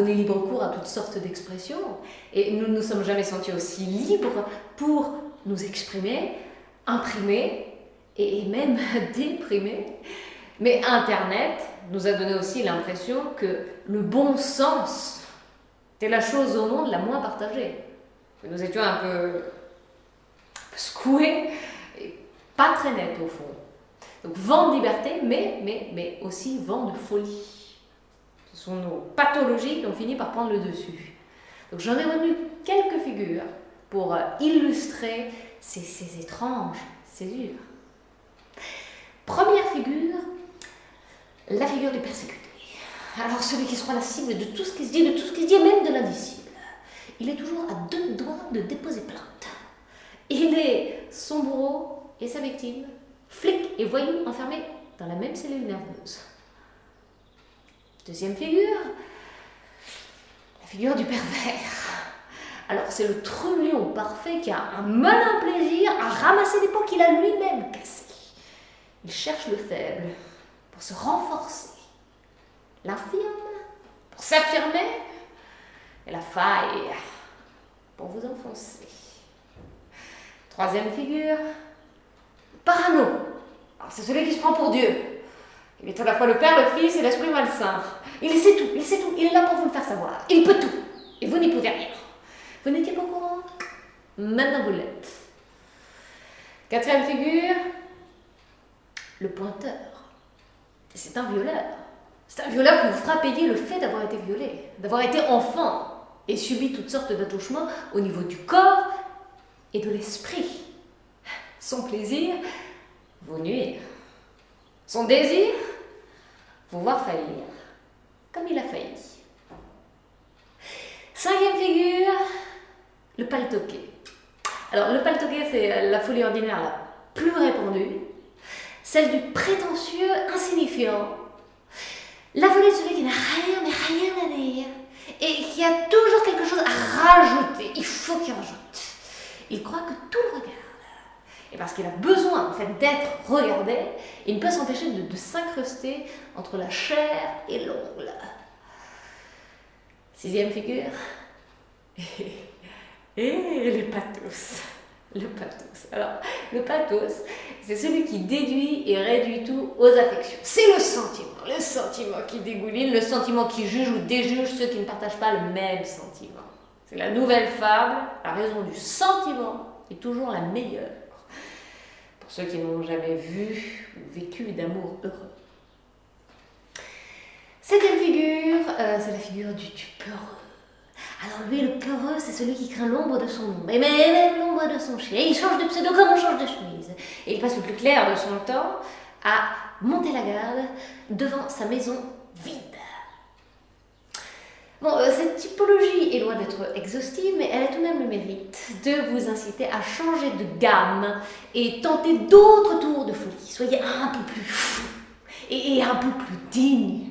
donné libre cours à toutes sortes d'expressions. Et nous ne nous sommes jamais sentis aussi libres pour nous exprimer, imprimer et même déprimer. Mais Internet nous a donné aussi l'impression que le bon sens était la chose au monde la moins partagée. Nous étions un peu secoués et pas très nets au fond. Donc vent de liberté, mais aussi vent de folie. Ce sont nos pathologies qui ont fini par prendre le dessus. Donc j'en ai retenu quelques figures pour illustrer ces étranges césures. Première figure, la figure du persécuté. Alors celui qui sera la cible de tout ce qui se dit, et même de l'indicible. Il est toujours à 2 doigts de déposer plainte. Il est son bourreau et sa victime, flic et voyou enfermés dans la même cellule nerveuse. Deuxième figure, la figure du pervers. Alors c'est le trublion parfait qui a un malin plaisir à ramasser des pots qu'il a lui-même cassés. Il cherche le faible pour se renforcer, l'infirme pour s'affirmer et la faille pour vous enfoncer. Troisième figure, parano. Alors, c'est celui qui se prend pour Dieu. Il est à la fois le Père, le Fils et l'Esprit malsain. Il sait tout, il est là pour vous le faire savoir. Il peut tout, et vous n'y pouvez rien. Vous n'étiez pas au courant? Maintenant vous l'êtes. Quatrième figure, le pointeur. C'est un violeur. C'est un violeur qui vous fera payer le fait d'avoir été violé, d'avoir été enfant et subi toutes sortes d'attouchements au niveau du corps et de l'esprit. Son plaisir, vous nuire. Son désir, vous voir faillir, comme il a failli. Cinquième figure, le paltoqué. Alors, le paltoqué, c'est la folie ordinaire la plus répandue, celle du prétentieux insignifiant. La folie de celui qui n'a rien, mais rien à dire, et qui a toujours quelque chose à rajouter. Il faut qu'il rajoute. Il croit que tout le regarde. Et parce qu'il a besoin en fait d'être regardé, il ne peut s'empêcher de s'incruster entre la chair et l'ongle. Sixième figure, et le pathos. Le pathos. Alors, le pathos, c'est celui qui déduit et réduit tout aux affections. C'est le sentiment qui dégouline, le sentiment qui juge ou déjuge ceux qui ne partagent pas le même sentiment. C'est la nouvelle fable, la raison du sentiment est toujours la meilleure. Pour ceux qui n'ont jamais vu ou vécu d'amour heureux. Septième figure, c'est la figure du peureux. Alors lui, le peureux, c'est celui qui craint l'ombre de son ombre, et même l'ombre de son chien. Il change de pseudo comme on change de chemise. Et il passe le plus clair de son temps à monter la garde devant sa maison vide. Bon, cette typologie est loin d'être exhaustive, mais elle a tout de même le mérite de vous inciter à changer de gamme et tenter d'autres tours de folie. Soyez un peu plus fou et un peu plus digne.